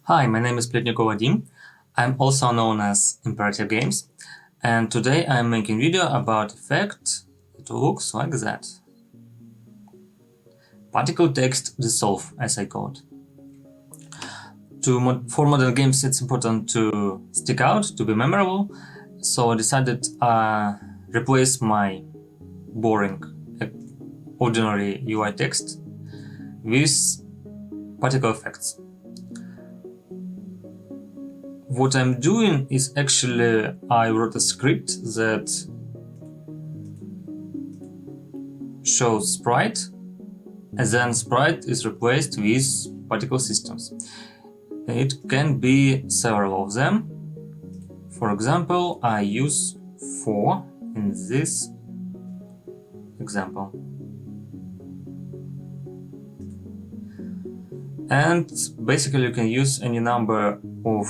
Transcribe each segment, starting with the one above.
Hi, my name is Pletnikov Vadim. I'm also known as Imperative Games, and today I'm making a video about effect that looks like that. Particle text dissolve, as I call it. For modern games, it's important to stick out, to be memorable, so I decided to replace my boring, ordinary UI text with particle effects. What I'm doing is actually I wrote a script that shows sprite, and then sprite is replaced with particle systems. It can be several of them. For example, I use 4 in this example. And basically you can use any number of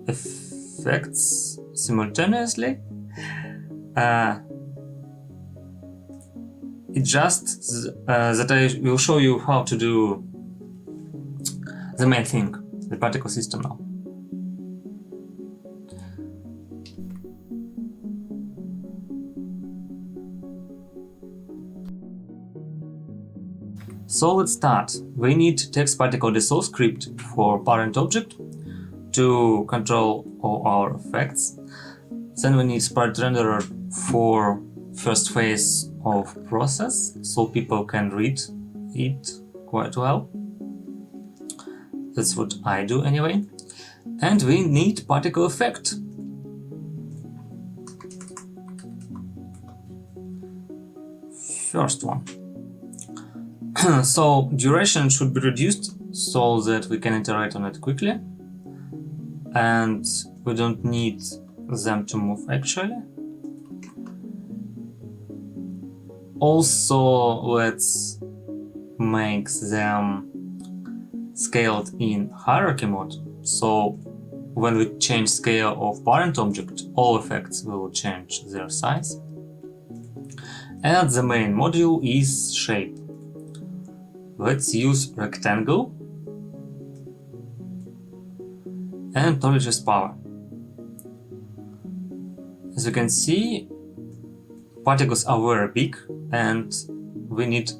effects simultaneously. It's just that I will show you how to do the main thing, the particle system now. So let's start. We need TextParticleDissolver script for parent object to control all our effects. Then we need sprite renderer for first phase of process, so people can read it quite well. That's what I do anyway. And we need particle effect. First one. So duration should be reduced so that we can iterate on it quickly, and we don't need them to move actually. Also, let's make them scaled in hierarchy mode, so when we change scale of parent object, all effects will change their size. And the main module is shape. Let's use rectangle and knowledge is power. As you can see, particles are very big and we need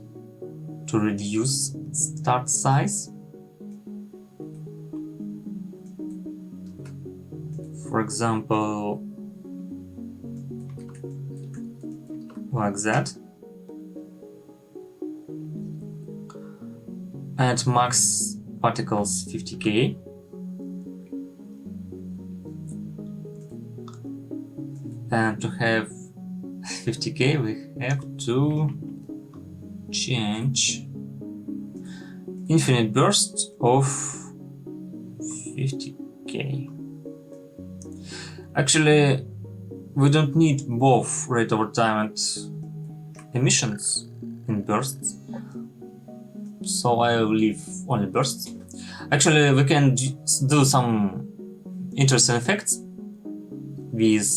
to reduce start size. For example, like that. At max particles 50k. And to have 50k we have to change infinite burst of 50k. Actually, we don't need both rate over time and emissions in bursts, so I will leave only bursts. Actually, we can do some interesting effects with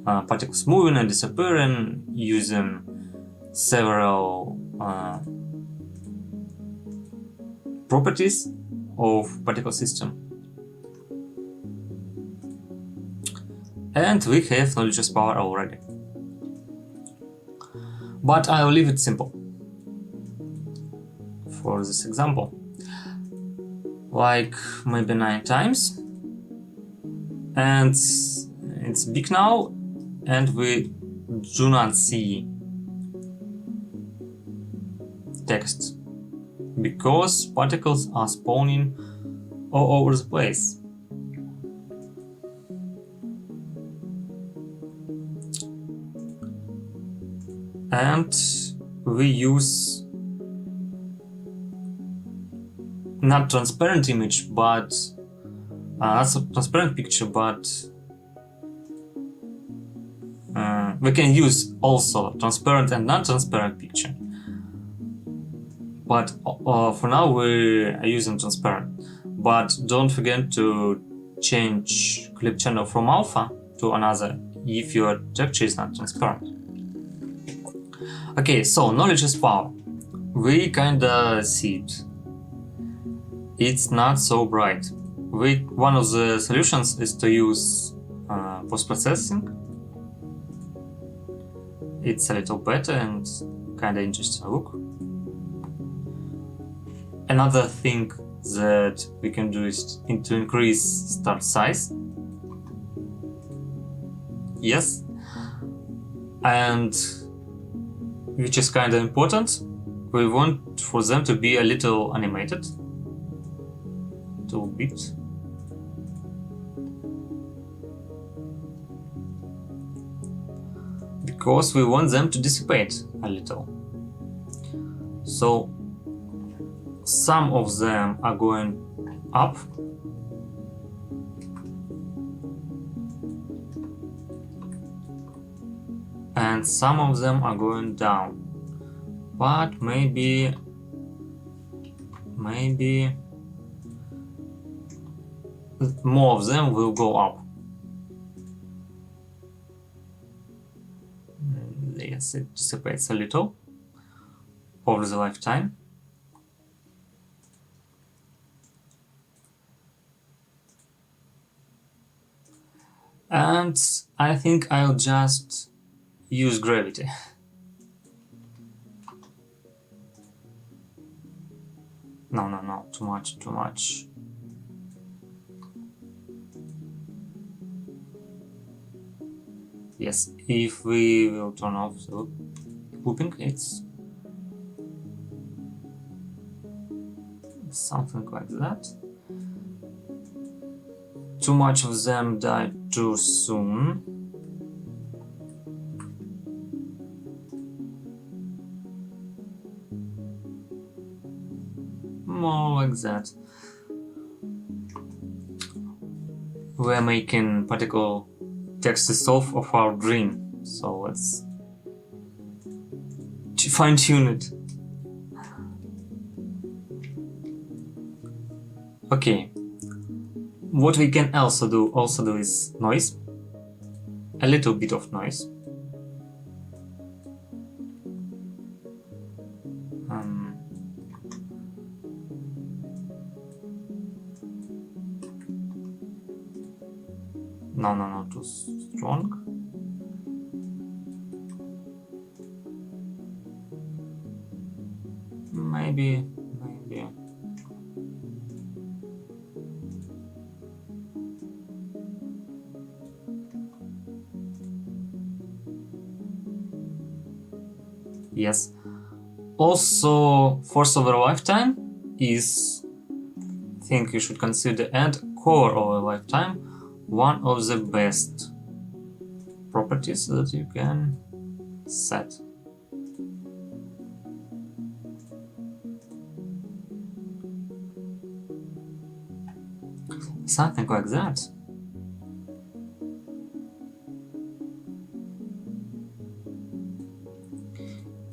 particles moving and disappearing using several properties of particle system. And we have knowledge power already. But I will leave it simple for this example, like maybe 9 times, and it's big now, and we do not see text because particles are spawning all over the place. And we use not transparent image, but not a transparent picture, but we can use also transparent and non-transparent picture. But for now we are using transparent. But don't forget to change clip channel from alpha to another if your texture is not transparent. Okay, so knowledge is power. We kinda see it. It's not so bright. One of the solutions is to use post-processing. It's a little better and kinda interesting look. Another thing that we can do is to increase start size. Yes. And which is kinda important. We want for them to be a little animated. A little bit. Because we want them to dissipate a little. So some of them are going up. And some of them are going down. But maybe more of them will go up. Yes, it dissipates a little over the lifetime. And I think I'll just use gravity. No, too much. Yes, if we will turn off the looping, it's something like that. Too much of them die too soon. More like that. We're making particle text dissolve of our dream, so let's fine-tune it. Okay. What we can also do is noise. A little bit of noise. No, too strong. Maybe. Yes. Also, force over lifetime is thing you should consider, and core over lifetime, one of the best properties that you can set. Something like that.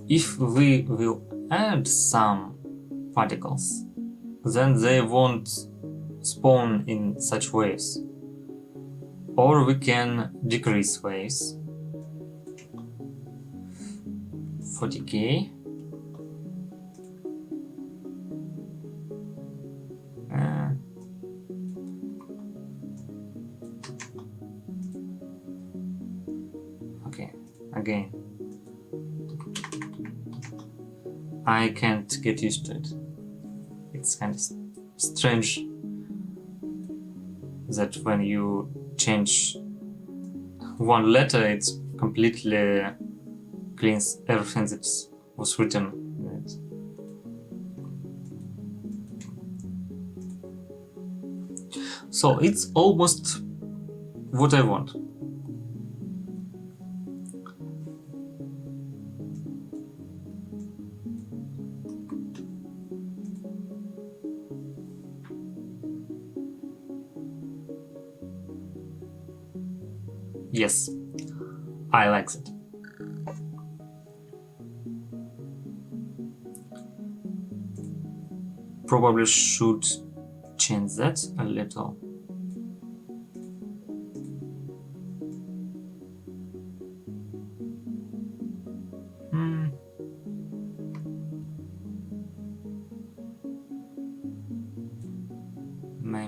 If we will add some particles, then they won't spawn in such waves. Or we can decrease waves for decay. Okay, again. I can't get used to it. It's kind of strange that when you change one letter, it completely cleans everything that was written in it. So it's almost what I want. Yes, I like it. Probably should change that a little.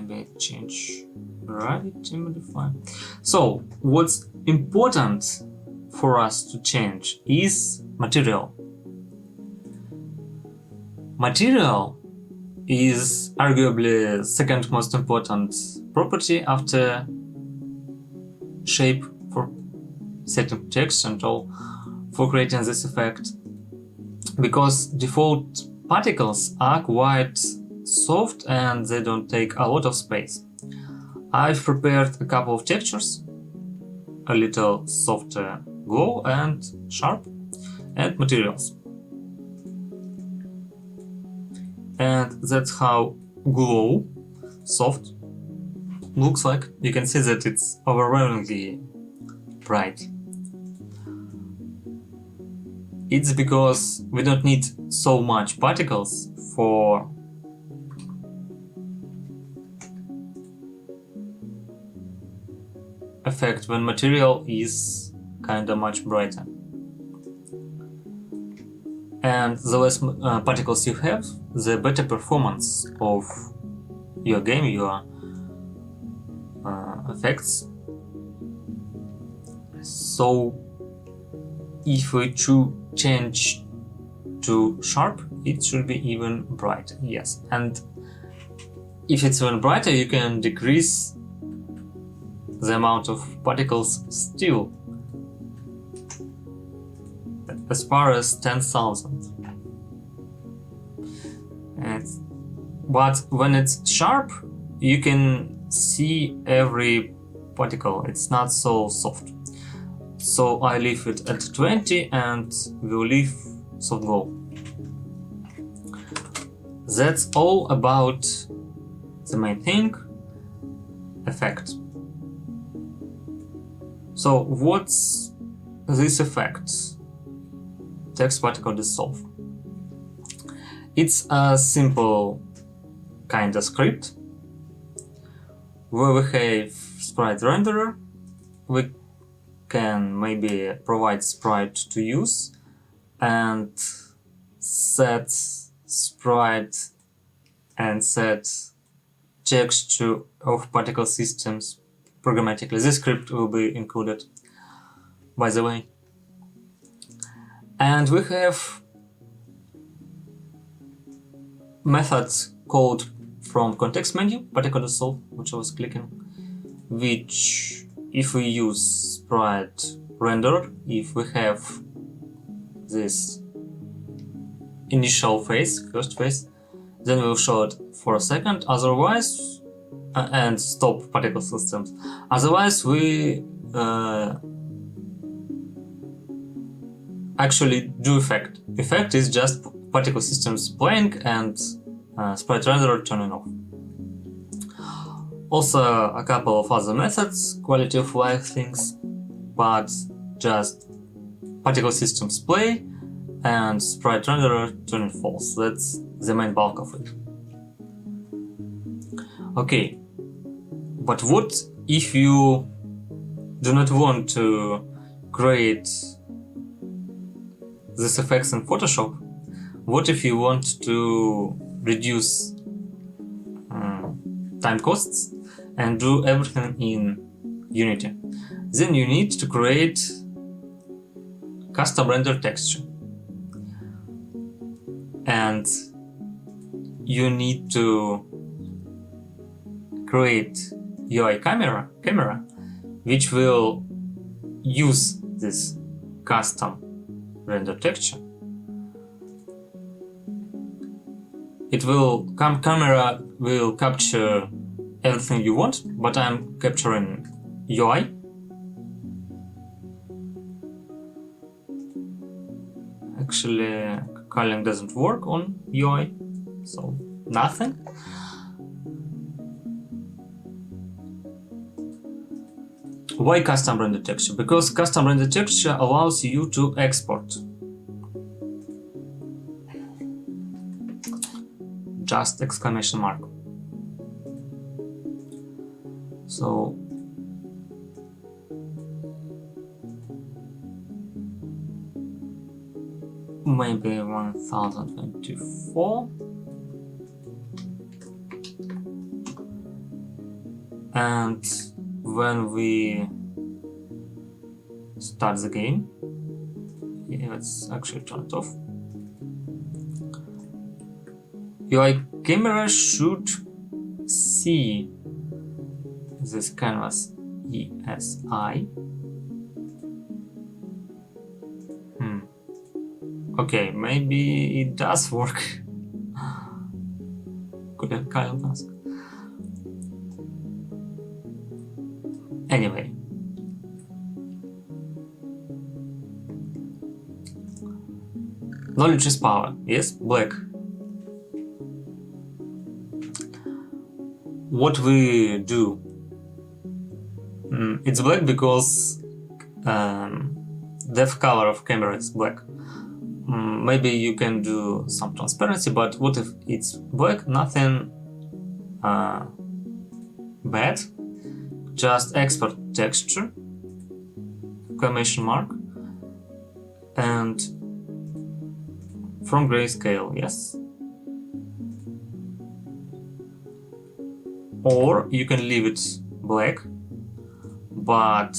maybe change gravity modify. So what's important for us to change is material. Material is arguably the second most important property after shape for setting text and all for creating this effect, because default particles are quite soft and they don't take a lot of space. I've prepared a couple of textures, a little softer glow and sharp, and materials. And that's how glow, soft, looks like. You can see that it's overwhelmingly bright. It's because we don't need so much particles for effect when material is kinda much brighter. And the less particles you have, the better performance of your game, your effects. So if we change to sharp, it should be even brighter, yes. And if it's even brighter, you can decrease the amount of particles still as far as 10,000. But when it's sharp, you can see every particle. It's not so soft. So I leave it at 20 and we'll leave soft glow. That's all about the main thing, effect. So what's this effect? TextParticleDissolver. It's a simple kind of script where we have sprite renderer. We can maybe provide sprite to use and set sprite and set texture of particle systems programmatically. This script will be included, by the way. And we have methods called from context menu, ParticleDissolver, which I was clicking, which if we use sprite render, if we have this initial phase, first phase, then we'll show it for a second, otherwise, and stop particle systems. Otherwise, we actually do effect. Effect is just particle systems playing and sprite renderer turning off. Also a couple of other methods, quality of life things, but just particle systems play and sprite renderer turning false. That's the main bulk of it. Okay, but what if you do not want to create these effects in Photoshop? What if you want to reduce time costs and do everything in Unity? Then you need to create custom render texture, and you need to create UI camera which will use this custom render texture. It will camera will capture everything you want, but I'm capturing UI. Actually, culling doesn't work on UI, so nothing. Why custom render texture? Because custom render texture allows you to export just exclamation mark. So maybe 1024. And when we start the game, yeah, let's actually turn it off. UI camera should see this canvas ESI. Okay, maybe it does work. Could have kind of asked. Anyway. Knowledge is power. Yes, black. What we do? It's black because depth color of camera is black. Maybe you can do some transparency, but what if it's black? Nothing bad. Just export texture, exclamation mark, and from grayscale, yes. Or you can leave it black, but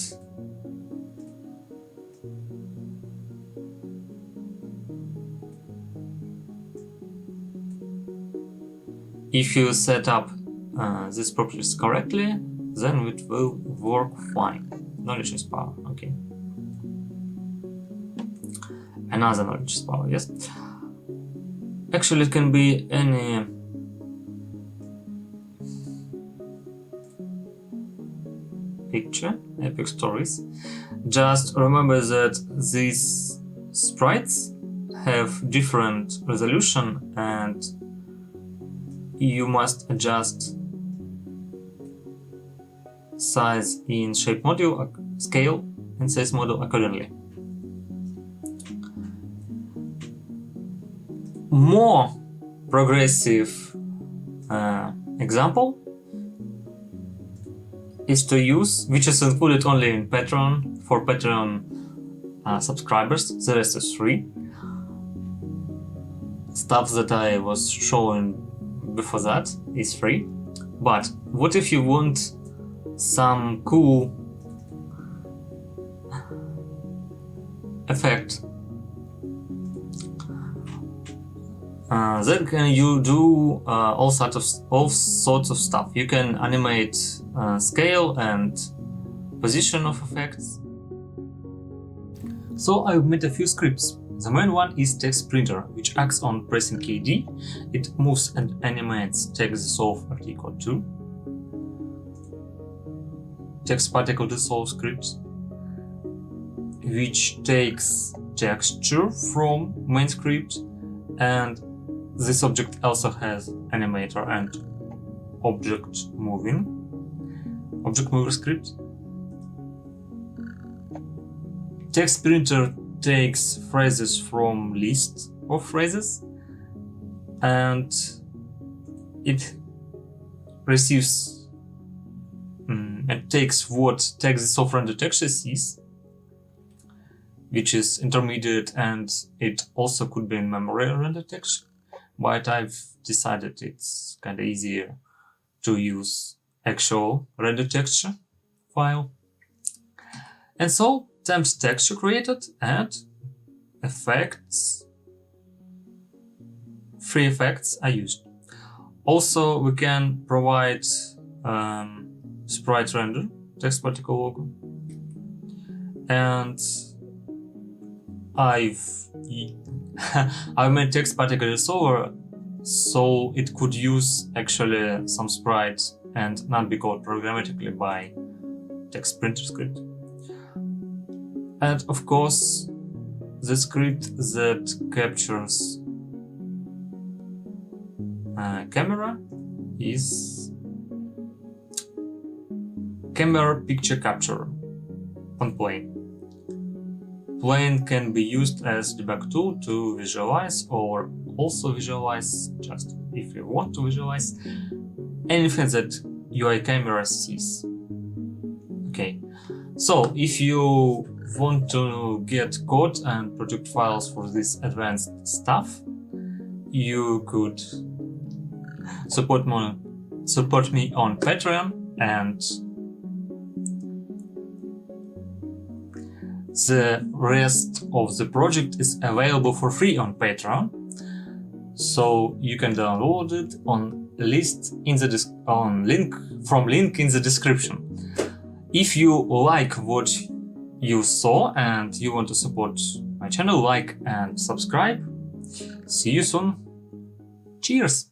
if you set up these properties correctly, then it will work fine. Knowledge is power, okay. Another knowledge is power, yes. Actually, it can be any picture, epic stories. Just remember that these sprites have different resolution and you must adjust size in shape module, scale and size module accordingly. More progressive example is to use, which is included only in Patreon, for Patreon subscribers. The rest is free. Stuff that I was showing before that is free. But what if you want some cool effect? Then can you do all sorts of stuff. You can animate scale and position of effects. So I've made a few scripts. The main one is Text Printer, which acts on pressing key D. It moves and animates TextDissolver equal to TextParticleDissolver script, which takes texture from main script, and this object also has animator and object mover script. Text Printer takes phrases from list of phrases and it receives and takes what TextDissolver render texture sees, which is intermediate, and it also could be in memory render texture, but I've decided it's kind of easier to use actual render texture file. And so temps texture created and effects, free effects are used. Also, we can provide sprite render, text particle logo, and I've made TextParticleDissolver so it could use actually some sprites and not be called programmatically by text printer script. And of course, the script that captures camera is camera picture capture on plane. Plane can be used as debug tool to visualize, or also visualize just if you want to visualize anything that UI camera sees. Okay, so if you want to get code and project files for this advanced stuff, you could support me on Patreon. and the rest of the project is available for free on Patreon, so you can download it on link in the description. If you like what you saw and you want to support my channel, like and subscribe. See you soon. Cheers!